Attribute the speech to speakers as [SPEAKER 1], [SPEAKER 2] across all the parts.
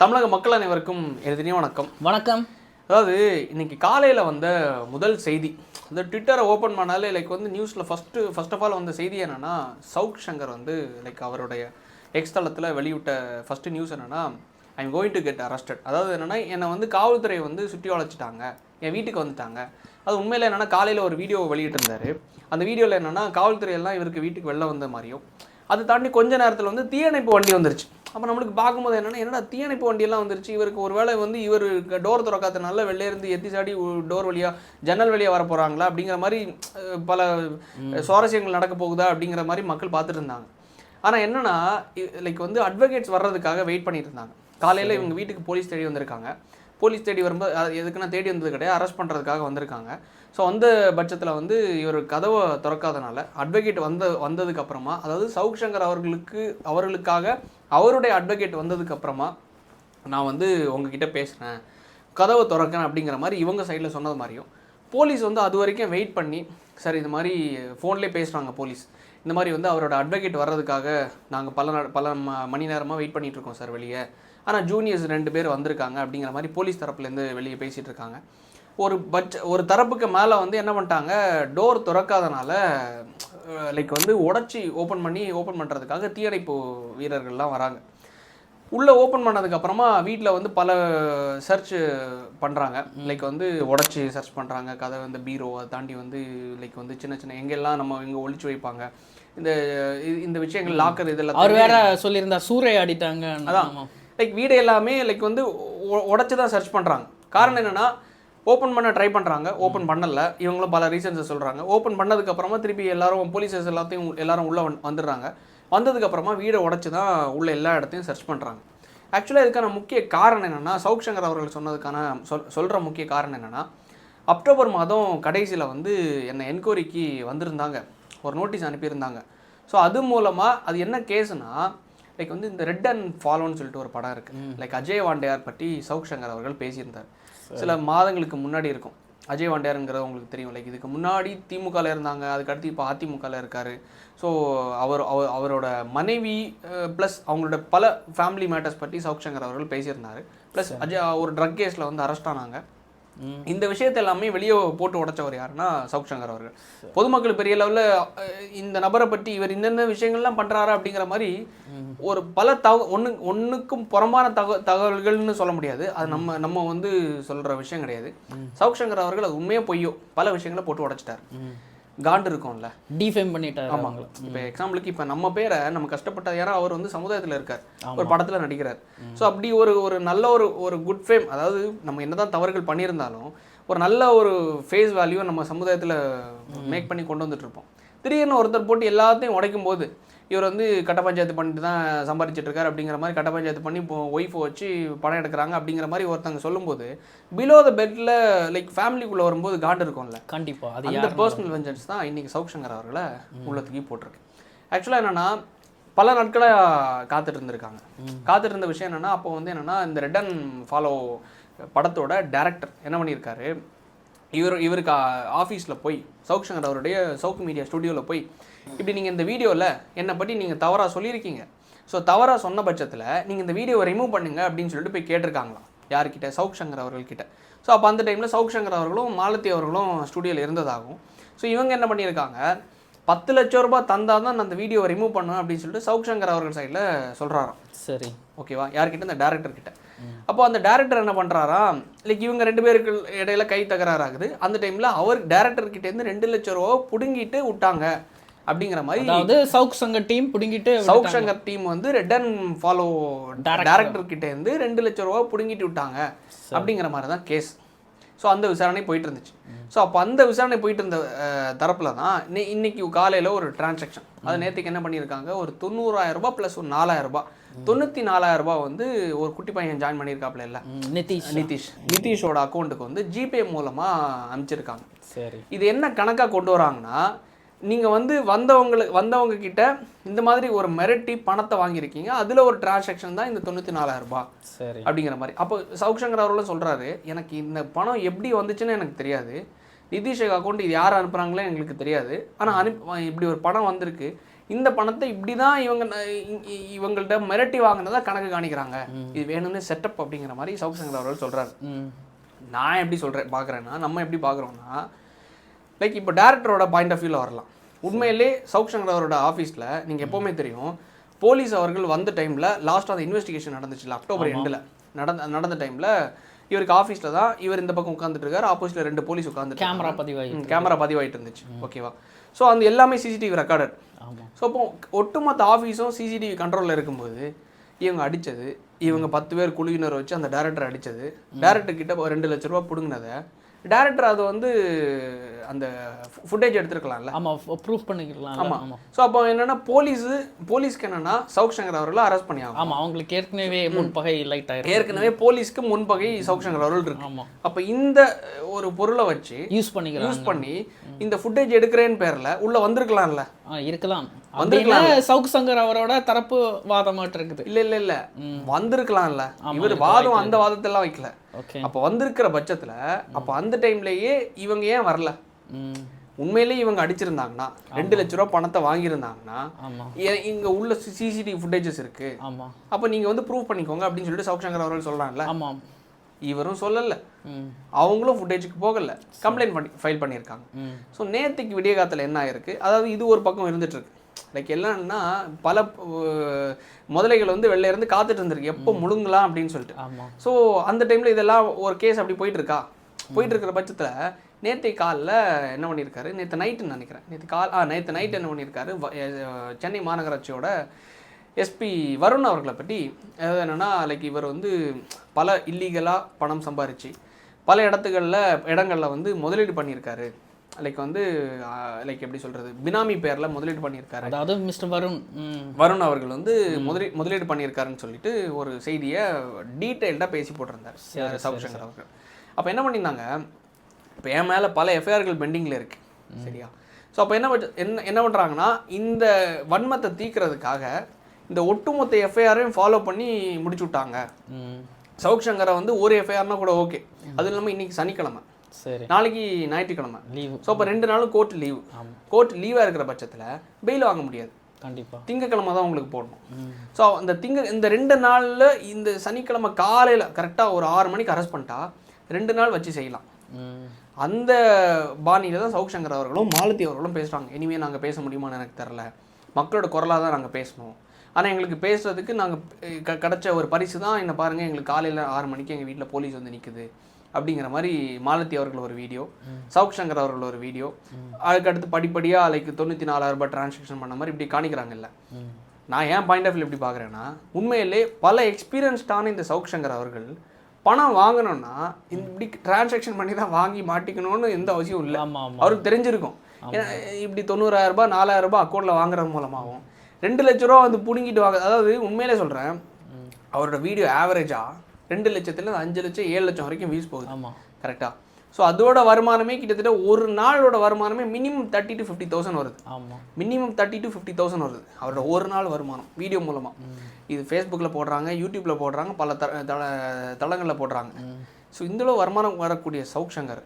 [SPEAKER 1] தமிழக மக்கள் அனைவருக்கும் எனது வணக்கம்.
[SPEAKER 2] வணக்கம்.
[SPEAKER 1] அதாவது இன்னைக்கு காலையில் வந்த முதல் செய்தி, அந்த ட்விட்டரை ஓப்பன் பண்ணாலே நியூஸில் ஃபர்ஸ்ட் ஆஃப் ஆல் வந்த செய்தி என்னென்னா, சவுக் சங்கர் அவருடைய எக்ஸ் தளத்தில் வெளியிட்ட ஃபஸ்ட்டு நியூஸ் என்னென்னா, I am going to get arrested. அதாவது என்னென்னா, என்னை காவல்துறை சுற்றி வளைச்சிட்டாங்க, என் வீட்டுக்கு வந்துட்டாங்க. அது உண்மையில் என்னென்னா, காலையில் ஒரு வீடியோ வெளியிட்டிருந்தார். அந்த வீடியோவில் என்னென்னா, காவல்துறையெல்லாம் இவருக்கு வீட்டுக்கு வெளில வந்த மாதிரியும், அதை தாண்டி கொஞ்ச நேரத்தில் தீயணைப்பு வண்டி வந்துருச்சு. அப்போ நம்மளுக்கு பார்க்கும்போது என்னென்னா தீயணைப்பு வண்டியெல்லாம் வந்துருச்சு, இவருக்கு ஒரு வேளை இவர் டோர் திறக்காதனால வெளிலே இருந்து எத்தி சாடி டோர் வழியாக ஜன்னல் வழியாக வர போகிறாங்களா அப்படிங்கிற மாதிரி பல சுவாரஸ்யங்கள் நடக்க போகுதா அப்படிங்கிற மாதிரி மக்கள் பார்த்துட்டு இருந்தாங்க. ஆனால் என்னென்னா, அட்வொகேட்ஸ் வர்றதுக்காக வெயிட் பண்ணிட்டு இருந்தாங்க. காலையில் இவங்க வீட்டுக்கு போலீஸ் தேடி வந்திருக்காங்க. போலீஸ் தேடி வரும்போது எதுக்குன்னா தேடி வந்தது கிடையாது, அரெஸ்ட் பண்ணுறதுக்காக வந்திருக்காங்க. ஸோ அந்த பட்சத்தில் இவர் கதவை திறக்காதனால அட்வொகேட் வந்ததுக்கப்புறமா, அதாவது சவுக் சங்கர் அவர்களுக்காக அவருடைய அட்வொகேட் வந்ததுக்கப்புறமா நான் உங்ககிட்ட பேசுகிறேன், கதவை திறக்கிறேன் அப்படிங்கிற மாதிரி இவங்க சைடில் சொன்னது மாதிரியும், போலீஸ் அது வரைக்கும் வெயிட் பண்ணி, சார் இது மாதிரி ஃபோன்லேயே பேசுகிறாங்க போலீஸ், இந்த மாதிரி அவரோட அட்வொகேட் வர்றதுக்காக நாங்கள் பல மணி நேரமாக வெயிட் பண்ணிகிட்ருக்கோம் சார் வெளியே, ஆனால் ஜூனியர்ஸ் 2 பேர் வந்திருக்காங்க அப்படிங்கிற மாதிரி போலீஸ் தரப்புலேருந்து வெளியே பேசிகிட்டு இருக்காங்க. ஒரு தரப்புக்கு மேலே என்ன பண்ணிட்டாங்க, டோர் திறக்காதனால உடச்சி ஓப்பன் பண்ணுறதுக்காக தீயணைப்பு வீரர்கள்லாம் வராங்க. உள்ளே ஓப்பன் பண்ணதுக்கப்புறமா வீட்டில் பல சர்ச் பண்ணுறாங்க. உடச்சி சர்ச் பண்ணுறாங்க, கதை பீரோ, அதை தாண்டி சின்ன சின்ன எங்கெல்லாம் நம்ம இங்கே ஒழிச்சு வைப்பாங்க இந்த விஷயங்கள், லாக்கர், இதெல்லாம்
[SPEAKER 2] அவர் வேற சொல்லியிருந்தா சூறையாடிட்டாங்க.
[SPEAKER 1] அதான் வீடு எல்லாமே உடச்சி தான் சர்ச் பண்ணுறாங்க. காரணம் என்னென்னா, ஓப்பன் பண்ண ட்ரை பண்ணுறாங்க, ஓப்பன் பண்ணலை. இவங்களும் பல ரீசன்ஸை சொல்கிறாங்க. ஓப்பன் பண்ணதுக்கப்புறமா திருப்பி எல்லாரும் போலீஸஸ் எல்லாரும் உள்ளே வந்துடுறாங்க. வந்ததுக்கப்புறமா வீடை உடச்சி தான் உள்ள எல்லா இடத்தையும் சர்ச் பண்ணுறாங்க. ஆக்சுவலாக இதுக்கான முக்கிய காரணம் என்னென்னா, சவுக் சங்கர் அவர்கள் சொன்னதுக்கான சொல்கிற முக்கிய காரணம் என்னென்னா, அக்டோபர் மாதம் கடைசியில் என்னை என்கொயரிக்கு வந்திருந்தாங்க, ஒரு நோட்டீஸ் அனுப்பியிருந்தாங்க. ஸோ அது மூலமாக அது என்ன கேஸுனா, இந்த ரெட் அண்ட் ஃபாலோன்னு சொல்லிட்டு ஒரு படம் இருக்குது. அஜய் வாண்டியார் பற்றி சவுக் சங்கர் அவர்கள் பேசியிருந்தார். சில மாதங்களுக்கு முன்னாடி இருக்கும். அஜய் வாண்டியாருங்கிறது உங்களுக்கு தெரியும். இதுக்கு முன்னாடி திமுகவில் இருந்தாங்க, அதுக்கடுத்து இப்போ அதிமுகவில் இருக்கார். ஸோ அவரோட மனைவி ப்ளஸ் அவங்களோட பல ஃபேமிலி மேட்டர்ஸ் பற்றி சவுக் சங்கர் அவர்கள் பேசியிருந்தார். ப்ளஸ் ஒரு ட்ரக் கேஸில் அரெஸ்ட் ஆனாங்க. இந்த விஷயத்தை எல்லாமே வெளியே போட்டு உடைச்சவர் யாருன்னா சவுக் சங்கர் அவர்கள். பொதுமக்கள் பெரிய லெவலில் இந்த நபரை பற்றி இவர் இந்தந்த விஷயங்கள்லாம் பண்ணுறாரா அப்படிங்கிற மாதிரி ஒரு பல ஒன்றுக்கும் புறம்பான தகவல்கள்னு சொல்ல முடியாது. அது நம்ம சொல்கிற விஷயம் கிடையாது. சவுக் சங்கர் அவர்கள் அது உண்மையாக பொய்யோ பல விஷயங்களை போட்டு உடைச்சிட்டார். காண்டு இருக்கும்ல,
[SPEAKER 2] டிஃபேம் பண்ணிட்டார்.
[SPEAKER 1] ஆமாம். இப்போ எக்ஸாம்பிளுக்கு இப்போ நம்ம பேரை நம்ம கஷ்டப்பட்டது யாரோ அவர் சமுதாயத்தில் இருக்கார், ஒரு படத்தில் நடிக்கிறார். ஸோ அப்படி ஒரு நல்ல ஒரு குட் ஃபேம், அதாவது நம்ம என்னதான் தவறுகள் பண்ணியிருந்தாலும் ஒரு நல்ல ஒரு ஃபேஸ் வேல்யூவை நம்ம சமுதாயத்தில் மேக் பண்ணி கொண்டு வந்துட்டுருப்போம். திடீர்னு ஒருத்தர் போட்டு எல்லாத்தையும் உடைக்கும் போது இவர் கட்ட பஞ்சாயத்து பண்ணிட்டு தான் சம்பாதிச்சிட்டு இருக்காரு அப்படிங்கிற மாதிரி கட்ட பஞ்சாயத்து பண்ணி இப்போ ஒய்ஃபை வச்சு பணம் எடுக்கிறாங்க அப்படிங்கிற மாதிரி ஒருத்தங்க சொல்லும்போது, பிலோ த பெட்டில் ஃபேமிலிக்குள்ளே வரும்போது காண்டு இருக்கும்ல.
[SPEAKER 2] கண்டிப்பாக அது
[SPEAKER 1] அந்த பர்சனல் வெஞ்சன்ஸ் தான் இன்றைக்கி சவுக் சங்கர் அவர்களை உள்ளத்துக்கே போட்டிருக்கு. ஆக்சுவலாக என்னென்னா, பல நாட்களாக காத்துட்டு இருந்திருக்காங்க. காத்துட்டு இருந்த விஷயம் என்னென்னா, அப்போ என்னென்னா, இந்த ரெட் அண்ட் ஃபாலோ படத்தோட டேரக்டர் என்ன பண்ணியிருக்காரு, இவருக்கு ஆஃபீஸில் போய் சவுக் சங்கர் அவருடைய சவுக் மீடியா ஸ்டுடியோவில் போய், இப்படி நீங்கள் இந்த வீடியோவில் என்னை பற்றி நீங்கள் தவறாக சொல்லியிருக்கீங்க, ஸோ தவறாக சொன்ன பட்சத்தில் நீங்கள் இந்த வீடியோவை ரிமூவ் பண்ணுங்க அப்படின்னு சொல்லிட்டு போய் கேட்டிருக்காங்களாம். யார்கிட்ட? சவுக் சங்கர் அவர்கள்கிட்ட. ஸோ அப்போ அந்த டைமில் சவுக் சங்கர் அவர்களும் மாலத்தி அவர்களும் ஸ்டுடியோவில் இருந்ததாகும். ஸோ இவங்க என்ன பண்ணியிருக்காங்க, 10 லட்சம் ரூபாய் தந்தால் தான் நான் அந்த வீடியோவை ரிமூவ் பண்ணுவேன் அப்படின்னு சொல்லிட்டு சவுக் சங்கர் அவர்கள் சைடில் சொல்கிறாராம்.
[SPEAKER 2] சரி,
[SPEAKER 1] ஓகேவா? யார்கிட்ட? அந்த டேரக்டர்கிட்ட. அப்போ அந்த டேரக்டர் என்ன பண்ணுறாராம், இவங்க 2 பேருக்கு இடையில கை தகராறாகுது. அந்த டைமில் அவர் டேரக்டர்கிட்டேருந்து 2 லட்சம் ரூபா பிடுங்கிட்டு விட்டாங்க அப்படிங்கிற மாதிரி.
[SPEAKER 2] அதாவது சவுக் சங்கர் டீம் பிடுங்கிட்டு,
[SPEAKER 1] Savukku Shankar team raid and follow டேரக்டர்கிட்டேருந்து 2 லட்சம் ரூபா பிடுங்கிட்டு விட்டாங்க அப்படிங்கிற மாதிரி தான் கேஸ். ஸோ அந்த விசாரணை போயிட்டு இருந்துச்சு. ஸோ அப்போ அந்த விசாரணை போயிட்டு இருந்த தரப்பில் தான் இன்னைக்கு காலையில் ஒரு டிரான்சாக்ஷன், அது நேற்றுக்கு என்ன பண்ணியிருக்காங்க, ஒரு 90,000 ரூபாய் ப்ளஸ் ஒரு 4,000 ரூபாய், 94,000 ரூபாய் ஒரு குட்டி பையன் ஜாயின் பண்ணியிருக்காப்புல இல்லை, நிதிஷோட அக்கௌண்ட்டுக்கு ஜிபே மூலமாக அனுப்பிச்சிருக்காங்க.
[SPEAKER 2] சரி, இது
[SPEAKER 1] என்ன கணக்காக கொண்டு வராங்கன்னா, நீங்கள் வந்தவங்க கிட்ட இந்த மாதிரி ஒரு மிரட்டி பணத்தை வாங்கியிருக்கீங்க, அதில் ஒரு டிரான்சாக்ஷன் தான் இந்த 94,000 ரூபாய் அப்படிங்கிற மாதிரி. அப்போ சவுக் சங்கர் அவர்களும் சொல்கிறாரு, எனக்கு இந்த பணம் எப்படி வந்துச்சுன்னு எனக்கு தெரியாது, நிதிஷ் அக்கௌண்ட் இது யார் அனுப்புகிறாங்களே எங்களுக்கு தெரியாது, ஆனால் இப்படி ஒரு பணம் வந்திருக்கு, இந்த பணத்தை இப்படி தான் இவங்கள்ட்ட மிரட்டி வாங்கினதா கணக்கு காணிக்கிறாங்க, இது வேணும்னு செட்டப் அப்படிங்கிற மாதிரி சவுக் சங்கர் அவர்கள் சொல்கிறாரு. நான் எப்படி பார்க்குறேன்னா, நம்ம எப்படி பார்க்குறோன்னா, லைக் இப்போ டேரக்டரோட பாயிண்ட் ஆஃப் வியூவில் வரலாம். உண்மையிலே சவுக் சங்கர் அவரோட ஆஃபீஸில் நீங்கள் எப்போவுமே தெரியும், போலீஸ் அவர்கள் வந்த டைமில் லாஸ்ட்டாக அந்த இன்வெஸ்டிகேஷன் நடந்துச்சுல அக்டோபர் எண்டில் நடந்த டைமில் இவருக்கு ஆஃபீஸில் தான் இவர் இந்த பக்கம் உட்காந்துட்டு இருக்காரு, ஆப்போசிட்டில் 2 போலீஸ் உட்காந்துட்டு கேமரா பதிவாயிட்டு இருந்துச்சு. ஓகேவா? ஸோ அந்த எல்லாமே சிசிடிவி ரெக்கார்டட். ஸோ அப்போ ஒட்டுமொத்த ஆஃபீஸும் சிசிடிவி கண்ட்ரோலில் இருக்கும்போது இவங்க அடித்தது, இவங்க 10 பேர் குழுவினர் வச்சு அந்த டேரக்டர் அடித்தது, டேரக்டர் கிட்ட 2 லட்ச ரூபா பிடுங்கினதை டேரக்டர் அதை வந்து அந்த ஃபுட்டேஜ் எடுத்துருக்கலாம்ல.
[SPEAKER 2] ஆமாம், ப்ரூஃப் பண்ணிக்கலாம்.
[SPEAKER 1] ஆமாம். ஸோ அப்போ என்னென்னா போலீஸ்க்கு என்னென்னா சவுக் சங்கர் அவர்களை அரெஸ்ட் பண்ணி ஆகும்.
[SPEAKER 2] ஆமாம், அவங்களுக்கு ஏற்கனவே முன்பகை லைட் ஆயிருக்கு.
[SPEAKER 1] ஏற்கனவே போலீஸ்க்கு முன்பகை சவுக் சங்கர் அவர்கள் இருக்கு.
[SPEAKER 2] ஆமாம்.
[SPEAKER 1] அப்போ இந்த ஒரு பொருளை வச்சு யூஸ் பண்ணி இந்த ஃபுட்டேஜ் எடுக்கிறேன்னு பேரில் உள்ள வந்திருக்கலாம்ல.
[SPEAKER 2] இருக்கலாம், வந்திருக்கலாம். சவுக் சங்கர் அவரோட தரப்பு வாதமாட்டு இருக்குது.
[SPEAKER 1] இல்ல வந்திருக்கலாம்ல. இவர் வாதம் அந்த வாதத்தெல்லாம் வைக்கல. அப்போ வந்திருக்கிற பட்சத்தில் அப்போ அந்த டைம்லேயே இவங்க ஏன் வரல? உண்மையிலேயே இவங்க அடிச்சிருந்தாங்கன்னா 2 லட்ச ரூபா பணத்தை வாங்கியிருந்தாங்கன்னா இங்க உள்ள சிசிடிவி ஃபுட்டேஜஸ் இருக்கு, அப்போ நீங்க வந்து ப்ரூவ் பண்ணிக்கோங்க அப்படின்னு சொல்லிட்டு சவுக் சங்கர் அவர்கள் சொல்றாங்கல்ல. இவரும் சொல்லல, அவங்களும் ஃபுட்டேஜுக்கு போகல, கம்ப்ளைண்ட் ஃபைல் பண்ணியிருக்காங்க. ஸோ நேற்றுக்கு விடிய காலத்தில் என்ன ஆயிருக்கு, அதாவது இது ஒரு பக்கம் இருந்துட்டு இருக்கு. லைக் என்னன்னா பல முதலைகள் வந்து வெளில இருந்து காத்துட்டு இருந்திருக்கு எப்போ முழுங்கலாம் அப்படின்னு சொல்லிட்டு. ஸோ அந்த டைமில் இதெல்லாம் ஒரு கேஸ் அப்படி போயிட்டு இருக்கிற பட்சத்தில் நேற்று காலில் என்ன பண்ணியிருக்காரு, நேற்று நைட்டுன்னு நினைக்கிறேன், நேற்று நைட் என்ன பண்ணியிருக்காரு, சென்னை மாநகராட்சியோட எஸ்பி வருண் அவர்களை பற்றி அதாவது என்னென்னா லைக் இவர் வந்து பல இல்லீகலாக பணம் சம்பாரித்து பல இடங்களில் வந்து முதலீடு பண்ணியிருக்காரு. லைக் வந்து லைக் எப்படி சொல்கிறது, பினாமி பேரில் முதலீடு பண்ணியிருக்காரு.
[SPEAKER 2] அதாவது மிஸ்டர் வருண்
[SPEAKER 1] அவர்கள் வந்து முதலீடு பண்ணியிருக்காருன்னு சொல்லிட்டு ஒரு செய்தியை டீட்டெயில்டாக பேசி போட்டிருந்தார் சவுக் சங்கர் அவர்கள். அப்போ என்ன பண்ணியிருந்தாங்க, இப்போ என் மேலே பல எஃப்ஐஆர்கள் பெண்டிங்கில் இருக்குது, சரியா? ஸோ அப்போ என்ன பண்ணுறாங்கன்னா, இந்த வன்மத்தை தீர்க்கிறதுக்காக இந்த ஒட்டுமொத்த எஃப்ஐஆரையும் ஃபாலோ பண்ணி முடிச்சு விட்டாங்க. சவுக் சங்கரை வந்து ஒரு எஃப்ஐஆர்னா கூட ஓகே, அதுவும் இல்லாமல் இன்னைக்கு சனிக்கிழமை,
[SPEAKER 2] சரி,
[SPEAKER 1] நாளைக்கு ஞாயிற்றுக்கிழமை லீவு. ஸோ அப்போ 2 நாளும் கோர்ட் லீவாக இருக்கிற பட்சத்தில் பெயில் வாங்க முடியாது.
[SPEAKER 2] கண்டிப்பாக
[SPEAKER 1] திங்கக்கிழமை தான் உங்களுக்கு போடணும். ஸோ இந்த 2 நாளில் இந்த சனிக்கிழமை காலையில் கரெக்டாக ஒரு 6 மணிக்கு அரெஸ்ட் பண்ணிட்டா 2 நாள் வச்சு செய்யலாம். அந்த பாணியில் தான் சவுக் சங்கர் அவர்களும் மாலதி அவர்களும் பேசுகிறாங்க. இனிமேல் நாங்கள் பேச முடியுமான்னு எனக்கு தெரில, மக்களோட குரலாக தான் நாங்கள் பேசணும், ஆனால் எங்களுக்கு பேசுறதுக்கு நாங்கள் கிடைச்ச ஒரு பரிசு தான் என்ன பாருங்கள், எங்களுக்கு காலையில் 6 மணிக்கு எங்கள் வீட்டில் போலீஸ் வந்து நிற்குது அப்படிங்கிற மாதிரி மாலதி அவர்கள் ஒரு வீடியோ, சவுக் சங்கர் அவர்கள் ஒரு வீடியோ, அதுக்கடுத்து படிப்படியாக லைக் 94,000 ரூபாய் டிரான்சாக்ஷன் பண்ண மாதிரி இப்படி காணிக்கிறாங்கல்ல. நான் ஏன் பாயிண்ட் ஆஃப் வியூ எப்படி பார்க்குறேன்னா, உண்மையிலே பல எக்ஸ்பீரியன்ஸ்டான இந்த சவுக் சங்கர் அவர்கள் பணம் வாங்கணும்னா இப்படி டிரான்சாக்ஷன் பண்ணி தான் வாங்கி மாட்டிக்கணும்னு எந்த அவசியம் இல்லை. அவருக்கு தெரிஞ்சிருக்கும். ஏன்னா இப்படி 90,000 ரூபாய் 4,000 ரூபாய் அக்கௌண்ட்டில் வாங்குறது மூலமாகவும் 2 லட்ச ரூபா வந்து பிடுங்கிட்டு வாங்க. அதாவது உண்மையிலே சொல்கிறேன், அவரோட வீடியோ ஆவரேஜாக 2 லட்சத்துலேருந்து 5 லட்சம் 7 லட்சம் வரைக்கும் வியூஸ் போகுது. கரெக்டாக? ஸோ அதோட வருமானமே கிட்டத்தட்ட ஒரு நாளோட வருமானமே மினிமம் 30,000 to 50,000 வருது. மினிமம் 30,000 to 50,000 வருது அவரோட ஒரு நாள் வருமானம் வீடியோ மூலமாக. இது ஃபேஸ்புக்கில் போடுறாங்க, யூடியூப்பில் போடுறாங்க, பல தளங்களில் போடுறாங்க. ஸோ இந்தளவு வருமானம் வரக்கூடிய சவுக் சங்கர்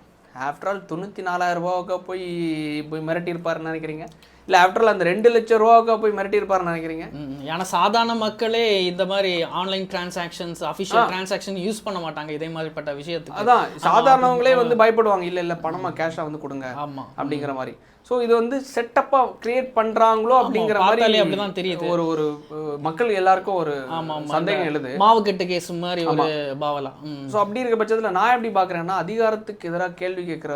[SPEAKER 1] ஆஃப்டர் ஆல் 94,000 ரூபாவுக்கு போய் மிரட்டியிருப்பாருன்னு நினைக்கிறீங்க? இல்லை ஆஃப்டர் ஆல் அந்த 2 லட்சம் ரூபாவுக்கு போய் மிரட்டியிருப்பாருன்னு நினைக்கிறீங்க?
[SPEAKER 2] ஏன்னா சாதாரண மக்களே இந்த மாதிரி online transactions, official transaction use பண்ண மாட்டாங்க இதே மாதிரிப்பட்ட விஷயத்துக்கு.
[SPEAKER 1] அதான் சாதாரணவங்களே வந்து பயப்படுவாங்க, இல்லை பணமாக கேஷாக வந்து கொடுங்க அப்படிங்கிற மாதிரி. ஸோ இது வந்து செட்டப்பாக கிரியேட் பண்ணுறாங்களோ அப்படிங்கிற மாதிரி
[SPEAKER 2] அப்படிதான் தெரியுது.
[SPEAKER 1] ஒரு மக்கள் எல்லாருக்கும் ஒரு சந்தேகம் எழுது,
[SPEAKER 2] மாவுக்கட்டு கேஸ் மாதிரி ஒரு பாவலாம்.
[SPEAKER 1] ஸோ அப்படி இருக்க பட்சத்தில் நான் எப்படி பார்க்குறேன்னா, அதிகாரத்துக்கு எதிராக கேள்வி கேட்குற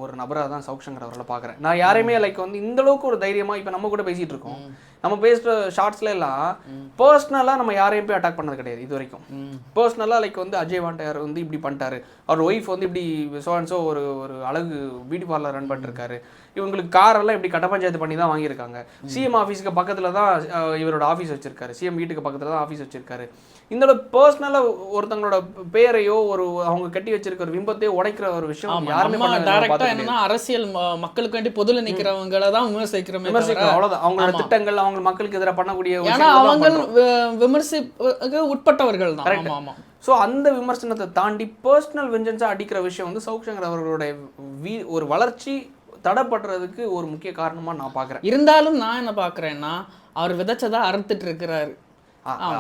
[SPEAKER 1] ஒரு நபராக தான் சவுக் சங்கர் அவர்களை பார்க்குறேன். நான் யாரையுமே லைக் வந்து இந்த அளவுக்கு ஒரு தைரியமாக இப்போ நம்ம கூட பேசிகிட்டு இருக்கோம், நம்ம பேசுகிற ஷார்ட்ஸ்ல எல்லாம் பர்சனலாக நம்ம யாரையும் போய் அட்டாக் பண்ணது கிடையாது இது வரைக்கும். பர்சனலாக லைக் வந்து அஜய் வாண்டையார் வந்து இப்படி பண்ணிட்டாரு, அவர் ஒய்ஃப் வந்து இப்படி சோ ஒரு அழகு பியூட்டி பார்லர் ரன் பண்ணிருக்காரு, இவங்களுக்கு காரெல்லாம் இப்படி கட்ட பஞ்சாயத்து பண்ணி தான் வாங்கியிருக்காங்க, சிஎம் ஆஃபீஸுக்கு பக்கத்தில் தான் இவரோட ஆஃபீஸ் வச்சிருக்காரு, சிஎம் வீட்டுக்கு பக்கத்தில் தான் ஆஃபீஸ் வச்சிருக்காரு. இந்த பர்சனலாக ஒருத்தங்களோட பேரையோ ஒரு அவங்க கட்டி வச்சிருக்க ஒரு பிம்பத்தையோ உடைக்கிற ஒரு விஷயம் யாருமே
[SPEAKER 2] பண்ண. அரசியல் மக்களுக்கு வேண்டி பொதுல நிக்கிறவங்களை தான் விமர்சிக்கிறோம்,
[SPEAKER 1] அவ்வளவுதான். அவங்களோட திட்டங்கள் அவங்க மக்களுக்கு எதிராக பண்ணக்கூடிய
[SPEAKER 2] அவங்க விமர்சிக்க உட்பட்டவர்கள் தான்.
[SPEAKER 1] ஸோ அந்த விமர்சனத்தை தாண்டி பர்சனல் வெஞ்சன்ஸாக அடிக்கிற விஷயம் வந்து சவுக் சங்கர் அவர்களுடைய ஒரு வளர்ச்சி தடைப்படுறதுக்கு ஒரு முக்கிய காரணமா நான் பார்க்குறேன்.
[SPEAKER 2] இருந்தாலும் நான் என்ன பார்க்குறேன்னா, அவர் விதைச்சதா அறுத்துட்டு இருக்கிறாரு.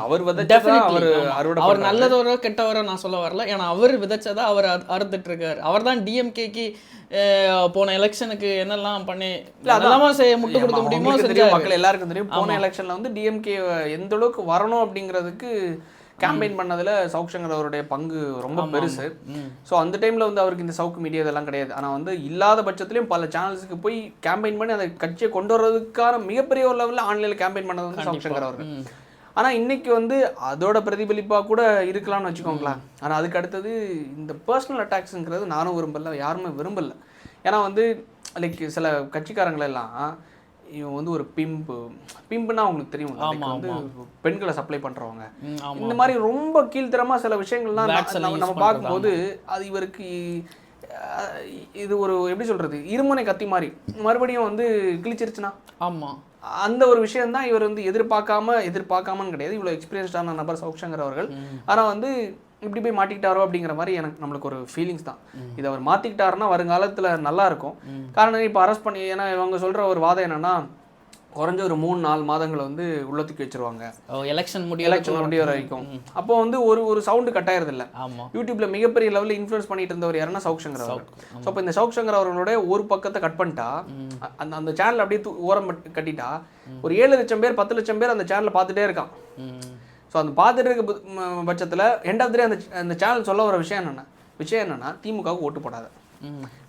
[SPEAKER 1] அவர் விதைச்சதா
[SPEAKER 2] அவர் நல்லதோரோ கெட்டவரோ நான் சொல்ல வரல. ஏன்னா அவர் விதைச்சதா அவர் அறுத்துட்டு இருக்காரு. அவர் தான் டிஎம்கேக்கு போன எலெக்ஷனுக்கு என்னெல்லாம் பண்ணி முட்டு கொடுக்க முடியுமோ
[SPEAKER 1] தெரியும், மக்கள் எல்லாருக்கும் தெரியும். போன எலெக்ஷன்ல வந்து டிஎம்கே எந்த அளவுக்கு வரணும் அப்படிங்கிறதுக்கு கேம்பெயின் பண்ணதுல சவுக் சங்கர் அவருடைய பங்கு ரொம்ப பெருசு. ஸோ அந்த டைம்ல வந்து அவருக்கு இந்த சவுக்கு மீடியா இதெல்லாம் கிடையாது. ஆனால் வந்து இல்லாத பட்சத்துலையும் பல சேனல்ஸுக்கு போய் கேம்பெயின் பண்ணி அதை கட்சியை கொண்டு வர்றதுக்கான மிகப்பெரிய ஒரு லெவலில் ஆன்லைனில் கேம்பெயின் பண்ணது வந்து சவுக் சங்கர் அவர்கள். ஆனால் இன்னைக்கு வந்து அதோட பிரதிபலிப்பாக கூட இருக்கலாம்னு வச்சுக்கோங்களேன். ஆனால் அதுக்கு அடுத்தது இந்த பர்சனல் அட்டாக்ஸுங்கிறது நானும் விரும்பல, யாருமே விரும்பல. ஏன்னா வந்து லைக் சில கட்சிக்காரங்களெல்லாம் இவன் வந்து ஒரு பிம்புனா அவங்களுக்கு தெரியும், வந்து பெண்களை சப்ளை பண்றவங்க, இந்த மாதிரி ரொம்ப கீழ்த்தரமா சில விஷயங்கள்லாம் நம்ம பார்க்கும்போது அது இவருக்கு இது ஒரு எப்படி சொல்றது இருமுனை கத்தி மாதிரி மறுபடியும் வந்து கிழிச்சிருச்சுன்னா அந்த ஒரு விஷயம் தான் இவர் வந்து எதிர்பார்க்காமன்னு கிடையாது. இவ்வளோ எக்ஸ்பீரியன்ஸ்டான நபர் சவுக் சங்கர் அவர்கள். ஆனால் வந்து இப்படி போய் மாட்டிக்கிட்டாரோ அப்படிங்கிற மாதிரி நம்மளுக்கு ஒரு ஃபீலிங்ஸ் தான். இதை அவர் மாற்றிக்கிட்டாருன்னா வருங்காலத்தில் நல்லா இருக்கும். காரணம் இப்போ அரெஸ்ட் பண்ணி, ஏன்னா இவங்க சொல்கிற ஒரு வாதம் என்னன்னா குறைஞ்ச ஒரு 3-4 மாதங்களை வந்து உள்ள தூக்கி வச்சிருவாங்க எலெக்ஷன் முடிய வரைக்கும். அப்போ வந்து ஒரு சவுண்டு கட் ஆயிருது இல்லை. யூடியூப்ல மிகப்பெரிய லெவலில் இன்ஃப்ளூயன்ஸ் பண்ணிட்டு இருந்தவர் யாருன்னா சவுக் சங்கர் அவர்கள். ஸோ இப்போ இந்த சவுக் சங்கர் அவர்களுடைய ஒரு பக்கத்தை கட் பண்ணிட்டா அந்த சேனல் அப்படியே ஓரம் கட்டிட்டா ஒரு 7 லட்சம் பேர் 10 லட்சம் பேர் அந்த சேனலை பார்த்துட்டே இருக்கான். ஸோ அந்த பார்த்துட்டு இருக்க பட்சத்தில் எண்ட் ஆஃப் த டே அந்த சேனல் சொல்ல வர விஷயம் என்னன்னா திமுகவுக்கு ஓட்டு போடாத.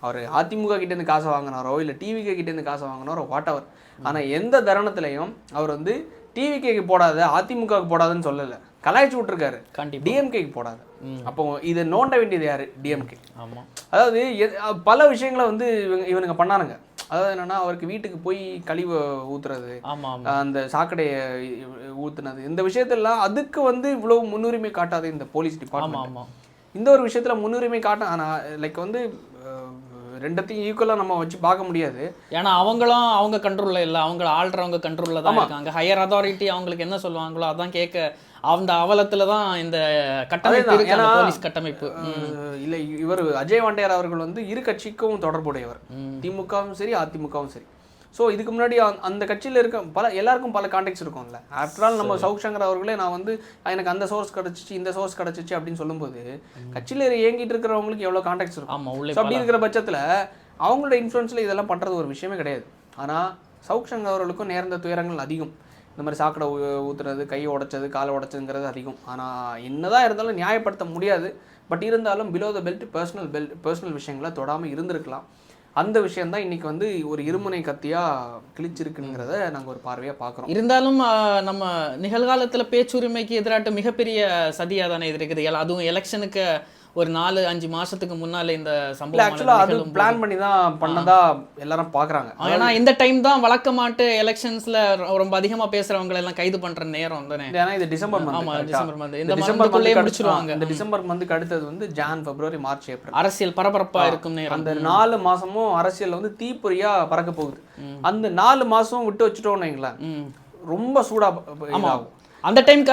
[SPEAKER 1] அவர் அதிமுக கிட்டேருந்து காசை வாங்கினாரோ இல்லை டிவிகே கிட்டேருந்து காசை வாங்கினாரோ வாட் எவர். ஆனால் எந்த தருணத்திலையும் அவர் வந்து டிவிகேக்கு போடாத அதிமுகவுக்கு போடாதுன்னு சொல்லலை, கலாய்ச்சி விட்டுருக்காரு. டிஎம்கேக்கு போடாது. அப்போ இதை நோண்ட வேண்டியது யாரு? டிஎம்கே. அதாவது பல விஷயங்களை வந்து இவனுங்க பண்ணானுங்க. அதாவது என்னன்னா அவருக்கு வீட்டுக்கு போய் கழிவு ஊத்துறது, அந்த சாக்கடையை ஊத்துனது, இந்த விஷயத்தெல்லாம் அதுக்கு வந்து இவ்வளவு முன்னுரிமை காட்டாது இந்த போலீஸ் டிபார்ட்மெண்ட். இந்த ஒரு விஷயத்துல முன்னுரிமை காட்ட, ஆனால் லைக் வந்து ரெண்டத்தையும் ஈக்குவலாக நம்ம வச்சு பார்க்க முடியாது.
[SPEAKER 2] ஏன்னா அவங்க கண்ட்ரோலில் இல்லை, அவங்க ஆள்றவங்க கண்ட்ரோலில் தான் இருக்காங்க. ஹையர் அதாரிட்டி அவங்களுக்கு என்ன சொல்லுவாங்களோ அதான் கேட்க அந்த அவலத்தில் தான் இந்த கட்டமைப்பு, போலீஸ் கட்டமைப்பு.
[SPEAKER 1] இல்லை, இவர் அஜய் வாண்டியார் அவர்கள் வந்து இரு கட்சிக்கும் தொடர்புடையவர், திமுகவும் சரி அதிமுகவும் சரி. ஸோ இதுக்கு முன்னாடி அந்த கட்சியில் இருக்க எல்லாருக்கும் பல கான்டாக்ட்ஸ் இருக்கும்ல. ஆஃப்டர் ஆல் நம்ம சவுக் சங்கர் அவர்களே நான் வந்து எனக்கு அந்த சோர்ஸ் கிடச்சிச்சு இந்த சோர்ஸ் கிடச்சிச்சு அப்படின்னு சொல்லும்போது கட்சியில் இயங்கிட்டு இருக்கிறவங்களுக்கு எவ்வளோ கான்டாக்ட்ஸ் இருக்கும். அப்படி இருக்கிற பட்சத்தில் அவங்களோட இன்ஃப்ளூயன்ஸில் இதெல்லாம் பண்ணுறது ஒரு விஷயமே கிடையாது. ஆனால் சவுக் சங்கர் அவர்களுக்கும் நேர்ந்த துயரங்கள் அதிகம். இந்த மாதிரி சாக்கடை ஊற்றுறது, கையை உடைச்சது, காலை உடைச்சதுங்கிறது அதிகம். ஆனால் என்னதான் இருந்தாலும் நியாயப்படுத்த முடியாது. பட் இருந்தாலும் பிலோ த பெல்ட் பர்சனல் விஷயங்களை தொடாமல் இருந்திருக்கலாம். அந்த விஷயம் தான் இன்னைக்கு வந்து ஒரு இருமுனை கத்தியா கிழிச்சிருக்குங்கிறத நாங்கள் ஒரு பார்வையா பார்க்குறோம்.
[SPEAKER 2] இருந்தாலும் நம்ம நிகழ்காலத்துல பேச்சுரிமைக்கு எதிராட்டு மிகப்பெரிய சதியா தானே இது இருக்குது. அதுவும் எலெக்ஷனுக்கு ஒரு 4-5 மாசத்துக்கு முன்னால இந்த சம்பவம்
[SPEAKER 1] பிளான் பண்ணி தான் பண்ணதா எல்லாரும் பாக்குறாங்க.
[SPEAKER 2] ஏன்னா இந்த டைம் தான் வழக்கமாட்டு எலெக்ஷன்ஸ்ல ரொம்ப அதிகமா பேசுறவங்க எல்லாம் கைது பண்ற நேரம் தானே.
[SPEAKER 1] ஏன்னா இது டிசம்பர் மந்த்.
[SPEAKER 2] ஆமா, டிசம்பர் மந்த். இந்த மந்த்க்குள்ளே முடிச்சிருவாங்க.
[SPEAKER 1] இந்த டிசம்பர் மந்த்க்கு அடுத்தது வந்து ஜான், பிப்ரவரி, மார்ச், ஏப்ரல்
[SPEAKER 2] அரசியல் பரபரப்பா இருக்கும் நேரம்.
[SPEAKER 1] அந்த 4 மாசமும் அரசியல் வந்து தீப்பொறியா பறக்க போகுது. அந்த 4 மாசம் விட்டு வச்சுட்டோம்னு வைங்களேன், ரொம்ப சூடா ஆகும்.
[SPEAKER 2] அந்த டைம்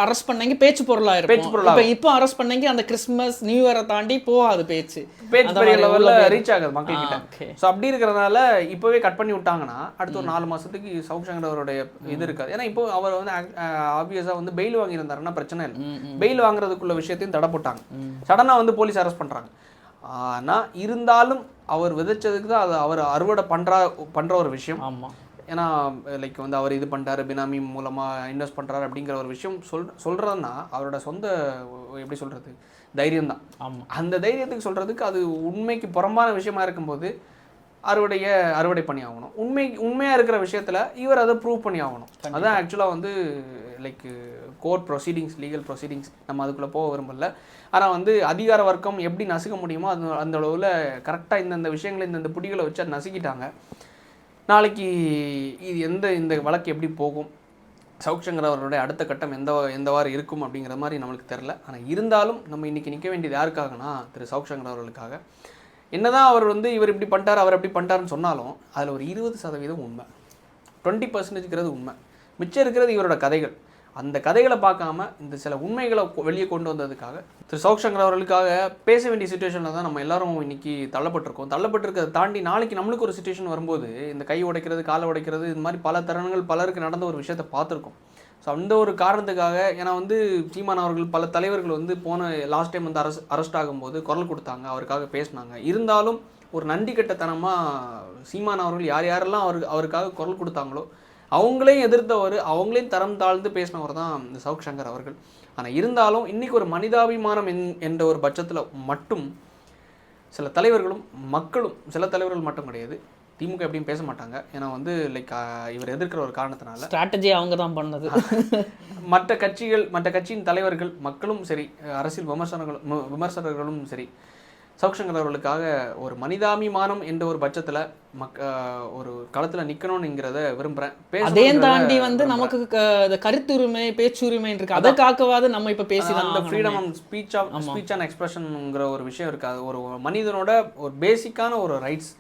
[SPEAKER 2] அரெஸ்ட் பண்ணீங்க பேச்சு பொருளா இருக்கும். இப்போ அரெஸ்ட் பண்ணீங்க அந்த கிறிஸ்மஸ் நியூ இயரை தாண்டி போகாது பேச்சு
[SPEAKER 1] பெரிய லெவல்ல ரீச் ஆகுது மக்கள் கிட்ட. ஸோ அப்படி இருக்கிறதுனால இப்போவே கட் பண்ணி விட்டாங்கன்னா அடுத்த ஒரு 4 மாசத்துக்கு சவுக் சங்கர் அவருடைய இது இருக்காது. ஏன்னா இப்போ அவர் வந்து ஆப்வியஸா வந்து பெயில் வாங்கியிருந்தாருன்னா பிரச்சனை இல்லை. பெயில் வாங்குறதுக்குள்ள விஷயத்தையும் தடை போட்டாங்க. சடனா வந்து போலீஸ் அரெஸ்ட் பண்றாங்க. ஆனால் இருந்தாலும் அவர் விதைச்சதுக்கு தான் அது அவர் அறுவடை பண்ற ஒரு விஷயம். ஏன்னா லைக் வந்து அவர் இது பண்ணிட்டாரு, பினாமி மூலமாக இன்வெஸ்ட் பண்ணுறாரு அப்படிங்கிற ஒரு விஷயம் சொல்கிறதுனா அவரோட சொந்த எப்படி சொல்கிறது தைரியம் தான். அந்த தைரியத்துக்கு சொல்கிறதுக்கு அது உண்மைக்கு புறம்பான விஷயமா இருக்கும்போது அறுவடை பண்ணி ஆகணும். உண்மையாக இருக்கிற விஷயத்தில் இவர் அதை ப்ரூவ் பண்ணி ஆகணும். அதான் ஆக்சுவலாக வந்து like court proceedings, legal proceedings. நம்ம அதுக்குள்ளே போக விரும்பல. ஆனால் வந்து அதிகார வர்க்கம் எப்படி நசுக்க முடியுமோ அந்த அளவில் கரெக்டாக இந்தந்த விஷயங்களை இந்தந்த புடிகளை வச்சு அதை நசுக்கிட்டாங்க. நாளைக்கு இது இந்த வழக்கு எப்படி போகும், சவுக் சங்கர் அவர்களுடைய அடுத்த கட்டம் எந்தவாறு இருக்கும் அப்படிங்கிற மாதிரி நம்மளுக்கு தெரில. ஆனால் இருந்தாலும் நம்ம இன்றைக்கி நிற்க வேண்டியது யாருக்காகனா திரு சவுக் சங்கர் அவர்களுக்காக. என்னதான் அவர் வந்து இவர் இப்படி பண்ணிட்டார் அவர் எப்படி பண்ணிட்டாருன்னு சொன்னாலும் அதில் ஒரு 20% உண்மை, 20% உண்மை. மிச்சம் இருக்கிறது இவரோட கதைகள். அந்த கதைகளை பார்க்காம இந்த சில உண்மைகளை வெளியே கொண்டு வந்ததுக்காக திரு சவுக் சங்கர் அவர்களுக்காக பேச வேண்டிய சுச்சுவேஷனில் தான் நம்ம எல்லாரும் இன்னைக்கு தள்ளப்பட்டிருக்கிறத தாண்டி நாளைக்கு நம்மளுக்கு ஒரு சுச்சுவேஷன் வரும்போது இந்த கை உடைக்கிறது காலை உடைக்கிறது இது மாதிரி பல தருணங்கள் பலருக்கு நடந்த ஒரு விஷயத்தை பார்த்துருக்கோம். ஸோ அந்த ஒரு காரணத்துக்காக ஏன்னா வந்து சீமான் அவர்கள் பல தலைவர்கள் வந்து போன லாஸ்ட் டைம் வந்து அரெஸ்ட் ஆகும்போது குரல் கொடுத்தாங்க, அவருக்காக பேசினாங்க. இருந்தாலும் ஒரு நன்றி கட்டத்தனமாக சீமான் அவர்கள் யாரெல்லாம் அவருக்காக குரல் கொடுத்தாங்களோ அவங்களையும் எதிர்த்தவர், அவங்களையும் தரம் தாழ்ந்து பேசினவர் தான் இந்த சவுக் சங்கர் அவர்கள். ஆனால் இருந்தாலும் இன்றைக்கி ஒரு மனிதாபிமானம் என்ற ஒரு பட்சத்தில் மட்டும் சில தலைவர்களும் மக்களும், சில தலைவர்கள் மட்டும் கிடையாது, திமுக எப்படியும் பேச மாட்டாங்க. ஏன்னா வந்து லைக் இவர் எதிர்க்கிற ஒரு காரணத்தினால
[SPEAKER 2] ஸ்ட்ராட்டஜி அவங்க தான் பண்ணது.
[SPEAKER 1] மற்ற கட்சியின் தலைவர்கள், மக்களும் சரி, அரசியல் விமர்சகர்களும் சரி, சவுக் சங்கர் அவர்களுக்காக ஒரு மனிதாபிமானம் என்ற ஒரு பட்சத்தில் ஒரு களத்தில் நிற்கணும்ங்கிறத விரும்புகிறேன்.
[SPEAKER 2] அதையும் தாண்டி வந்து நமக்கு கருத்துரிமை பேச்சுரிமை இருக்கு, அதை காக்கவாது நம்ம இப்போ பேசிதான்
[SPEAKER 1] அந்த ஃப்ரீடம் ஆஃப் ஸ்பீச் அண்ட் எக்ஸ்பிரஷனுங்கிற ஒரு விஷயம் இருக்காது, ஒரு மனிதனோட ஒரு பேசிக்கான ஒரு ரைட்ஸ்.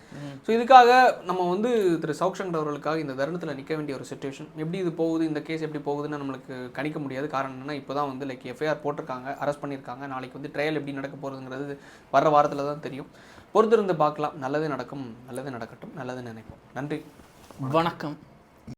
[SPEAKER 1] ஸோ இதுக்காக நம்ம வந்து திரு சவுக் சங்கர் அவர்களுக்காக இந்த தருணத்தில் நிற்க வேண்டிய ஒரு சுச்சுவேஷன். எப்படி இது போகுது, இந்த கேஸ் எப்படி போகுதுன்னு நம்மளுக்கு கணிக்க முடியாது. காரணம் என்னன்னா இப்போ தான் வந்து லைக் எஃப்ஐஆர் போட்டிருக்காங்க, அரெஸ்ட் பண்ணியிருக்காங்க. நாளைக்கு வந்து ட்ரையல் எப்படி நடக்க போகிறதுங்கிறது வர வாரத்தில் தான் தெரியும். பொறுத்திருந்து பார்க்கலாம். நல்லது நடக்கும், நல்லது நடக்கட்டும், நல்லது நினைப்போம். நன்றி,
[SPEAKER 2] வணக்கம்.